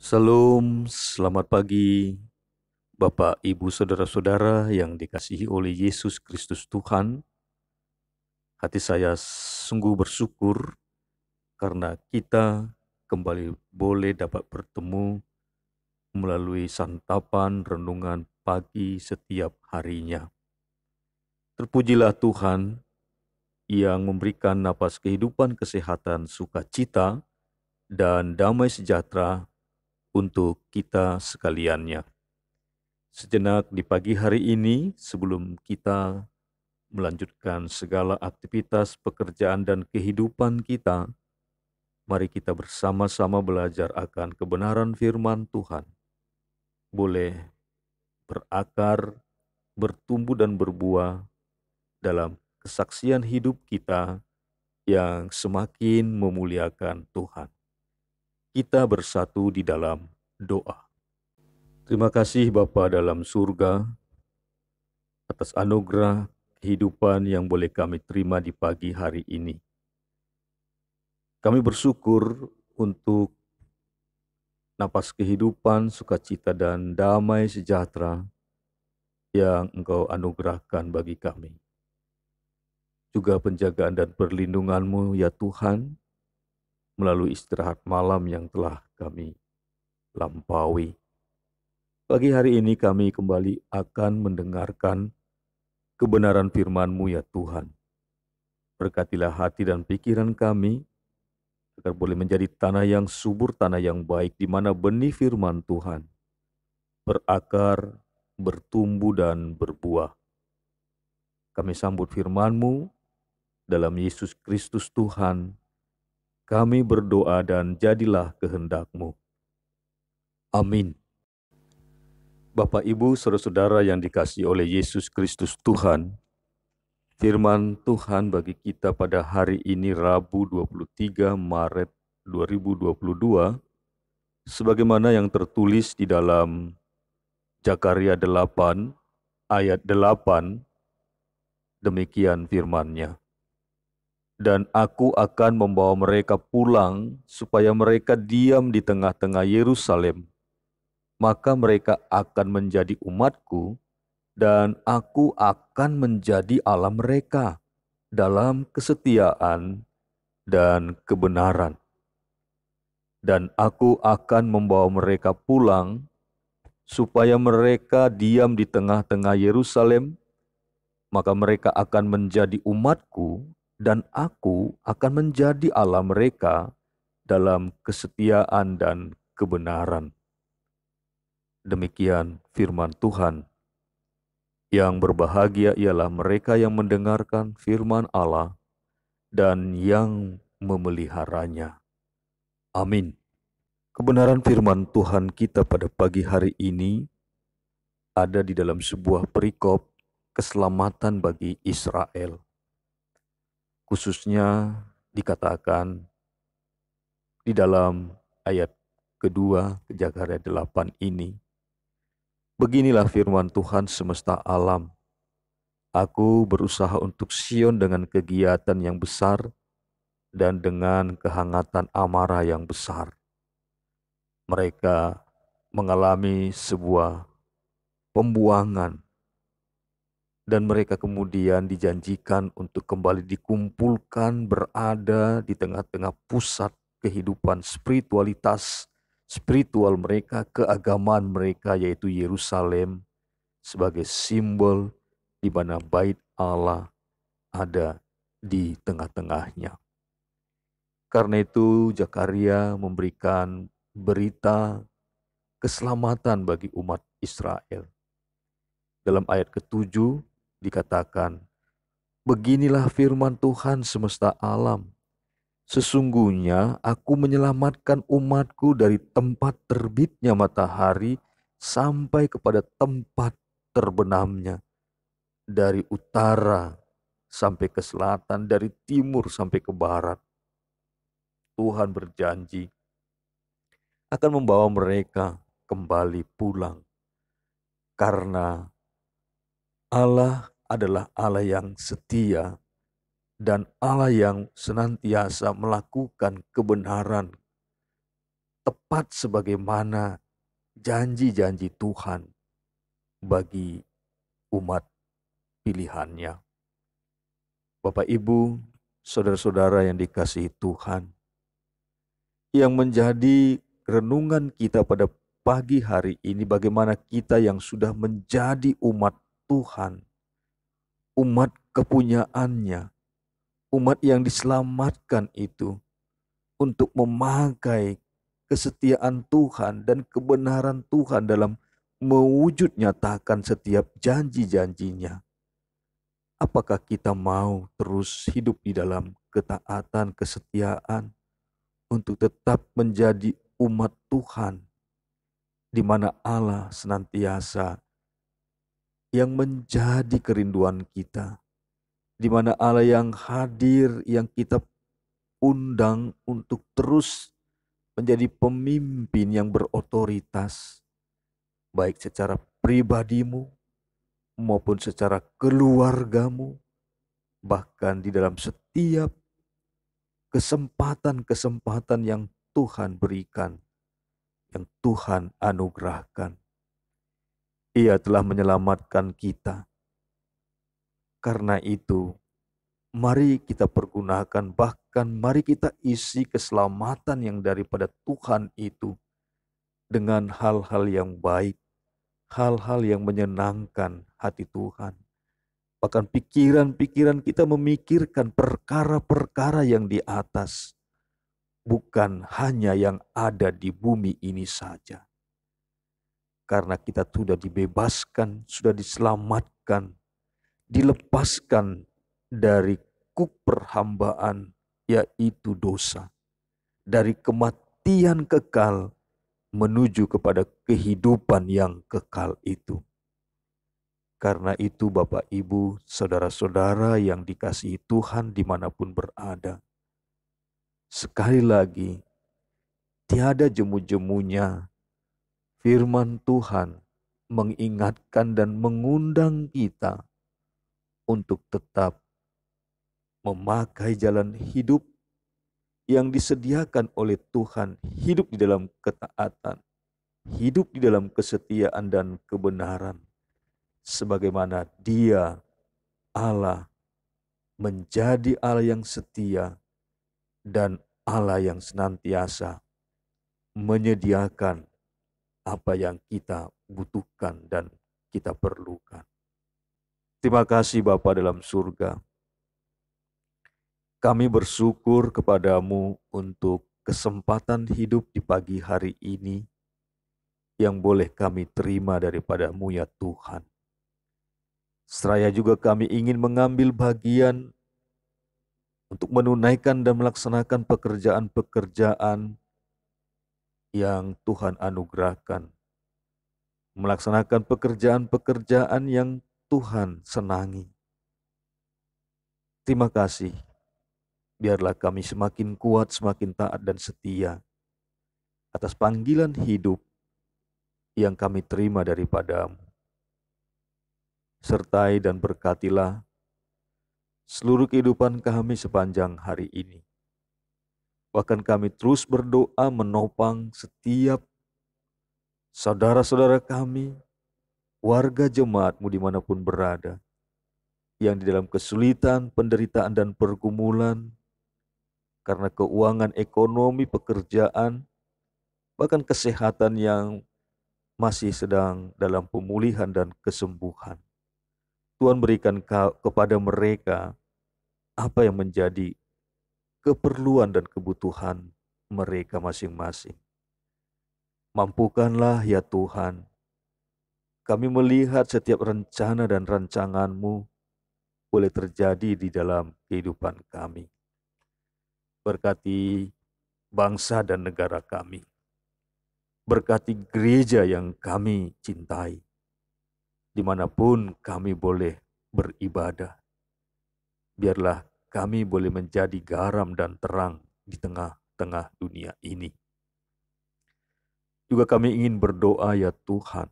Salam, selamat pagi Bapak, Ibu, Saudara-saudara yang dikasihi oleh Yesus Kristus Tuhan. Hati saya sungguh bersyukur karena kita kembali boleh dapat bertemu melalui santapan renungan pagi setiap harinya. Terpujilah Tuhan yang memberikan napas kehidupan, kesehatan, sukacita, dan damai sejahtera untuk kita sekaliannya. Sejenak di pagi hari ini, sebelum kita melanjutkan segala aktivitas pekerjaan dan kehidupan kita, mari kita bersama-sama belajar akan kebenaran firman Tuhan. Boleh berakar, bertumbuh dan berbuah dalam kesaksian hidup kita yang semakin memuliakan Tuhan. Kita bersatu di dalam doa. Terima kasih Bapa dalam surga, atas anugerah kehidupan yang boleh kami terima di pagi hari ini. Kami bersyukur untuk napas kehidupan, sukacita, dan damai sejahtera yang Engkau anugerahkan bagi kami. Juga penjagaan dan perlindungan-Mu ya Tuhan, melalui istirahat malam yang telah kami lampaui. Pagi hari ini kami kembali akan mendengarkan kebenaran firman-Mu ya Tuhan. Berkatilah hati dan pikiran kami, agar boleh menjadi tanah yang subur, tanah yang baik, di mana benih firman Tuhan berakar, bertumbuh, dan berbuah. Kami sambut firman-Mu dalam Yesus Kristus Tuhan. Kami berdoa dan jadilah kehendak-Mu. Amin. Bapak, Ibu, Saudara-saudara yang dikasihi oleh Yesus Kristus Tuhan, firman Tuhan bagi kita pada hari ini Rabu 23 Maret 2022, sebagaimana yang tertulis di dalam Zakaria 8 ayat 8, demikian firman-Nya. Dan aku akan membawa mereka pulang supaya mereka diam di tengah-tengah Yerusalem. Maka mereka akan menjadi umatku dan aku akan menjadi Allah mereka dalam kesetiaan dan kebenaran. Dan aku akan membawa mereka pulang supaya mereka diam di tengah-tengah Yerusalem, maka mereka akan menjadi umatku dan aku akan menjadi Allah mereka dalam kesetiaan dan kebenaran. Demikian firman Tuhan. Yang berbahagia ialah mereka yang mendengarkan firman Allah dan yang memeliharanya. Amin. Kebenaran firman Tuhan kita pada pagi hari ini ada di dalam sebuah perikop keselamatan bagi Israel. Khususnya dikatakan di dalam ayat kedua Zakaria 8 ini. Beginilah firman Tuhan semesta alam. Aku berusaha untuk Sion dengan kegiatan yang besar dan dengan kehangatan amarah yang besar. Mereka mengalami sebuah pembuangan dan mereka kemudian dijanjikan untuk kembali dikumpulkan berada di tengah-tengah pusat kehidupan spiritual mereka, keagamaan mereka, yaitu Yerusalem sebagai simbol di mana bait Allah ada di tengah-tengahnya. Karena itu Zakaria memberikan berita keselamatan bagi umat Israel. Dalam ayat ke-7 dikatakan, beginilah firman Tuhan semesta alam. Sesungguhnya aku menyelamatkan umatku dari tempat terbitnya matahari sampai kepada tempat terbenamnya. Dari utara sampai ke selatan, dari timur sampai ke barat. Tuhan berjanji akan membawa mereka kembali pulang. Karena Allah adalah Allah yang setia dan Allah yang senantiasa melakukan kebenaran tepat sebagaimana janji-janji Tuhan bagi umat pilihannya. Bapak, Ibu, saudara-saudara yang dikasihi Tuhan, yang menjadi renungan kita pada pagi hari ini, bagaimana kita yang sudah menjadi umat Tuhan, umat kepunyaannya, umat yang diselamatkan itu, untuk memakai kesetiaan Tuhan dan kebenaran Tuhan dalam mewujud nyatakan setiap janji-janjinya. Apakah kita mau terus hidup di dalam ketaatan, kesetiaan untuk tetap menjadi umat Tuhan, di mana Allah senantiasa yang menjadi kerinduan kita, di mana Allah yang hadir, yang kita undang untuk terus menjadi pemimpin yang berotoritas, baik secara pribadimu maupun secara keluargamu, bahkan di dalam setiap kesempatan-kesempatan yang Tuhan berikan, yang Tuhan anugerahkan. Ia telah menyelamatkan kita. Karena itu, mari kita pergunakan, bahkan mari kita isi keselamatan yang daripada Tuhan itu dengan hal-hal yang baik, hal-hal yang menyenangkan hati Tuhan. Bahkan pikiran-pikiran kita memikirkan perkara-perkara yang di atas, bukan hanya yang ada di bumi ini saja. Karena kita sudah dibebaskan, sudah diselamatkan, dilepaskan dari kuk perhambaan, yaitu dosa. Dari kematian kekal menuju kepada kehidupan yang kekal itu. Karena itu Bapak, Ibu, saudara-saudara yang dikasihi Tuhan dimanapun berada, sekali lagi, tiada jemu-jemunya firman Tuhan mengingatkan dan mengundang kita untuk tetap memakai jalan hidup yang disediakan oleh Tuhan, hidup di dalam ketaatan, hidup di dalam kesetiaan dan kebenaran, sebagaimana Dia, Allah, menjadi Allah yang setia dan Allah yang senantiasa menyediakan apa yang kita butuhkan dan kita perlukan. Terima kasih Bapa dalam surga. Kami bersyukur kepadamu untuk kesempatan hidup di pagi hari ini yang boleh kami terima daripadamu ya Tuhan. Seraya juga kami ingin mengambil bagian untuk menunaikan dan melaksanakan pekerjaan-pekerjaan yang Tuhan anugerahkan. Melaksanakan pekerjaan-pekerjaan yang Tuhan senangi. Terima kasih. Biarlah kami semakin kuat, semakin taat dan setia atas panggilan hidup yang kami terima daripadamu. Sertai dan berkatilah seluruh kehidupan kami sepanjang hari ini. Bahkan kami terus berdoa menopang setiap saudara-saudara kami, warga jemaatmu dimanapun berada, yang di dalam kesulitan, penderitaan, dan pergumulan, karena keuangan, ekonomi, pekerjaan, bahkan kesehatan yang masih sedang dalam pemulihan dan kesembuhan. Tuhan berikan kepada mereka apa yang menjadi keperluan dan kebutuhan mereka masing-masing. Mampukanlah ya Tuhan, kami melihat setiap rencana dan rancangan-Mu boleh terjadi di dalam kehidupan kami. Berkati bangsa dan negara kami. Berkati gereja yang kami cintai. Dimanapun kami boleh beribadah. Biarlah kami boleh menjadi garam dan terang di tengah-tengah dunia ini. Juga kami ingin berdoa ya Tuhan,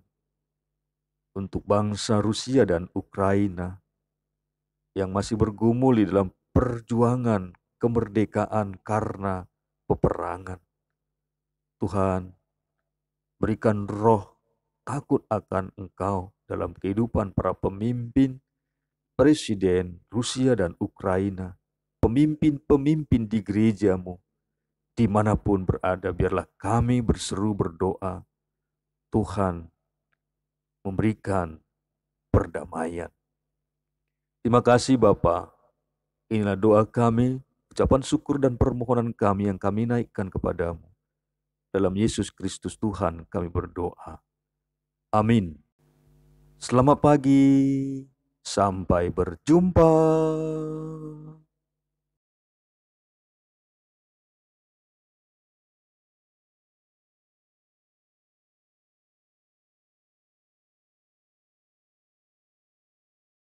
untuk bangsa Rusia dan Ukraina yang masih bergumul di dalam perjuangan kemerdekaan karena peperangan. Tuhan, berikan roh takut akan Engkau dalam kehidupan para pemimpin, presiden Rusia dan Ukraina, pemimpin-pemimpin di gerejamu, dimanapun berada, biarlah kami berseru berdoa, Tuhan memberikan perdamaian. Terima kasih Bapa. Inilah doa kami, ucapan syukur dan permohonan kami yang kami naikkan kepadamu. Dalam Yesus Kristus Tuhan kami berdoa. Amin. Selamat pagi, sampai berjumpa.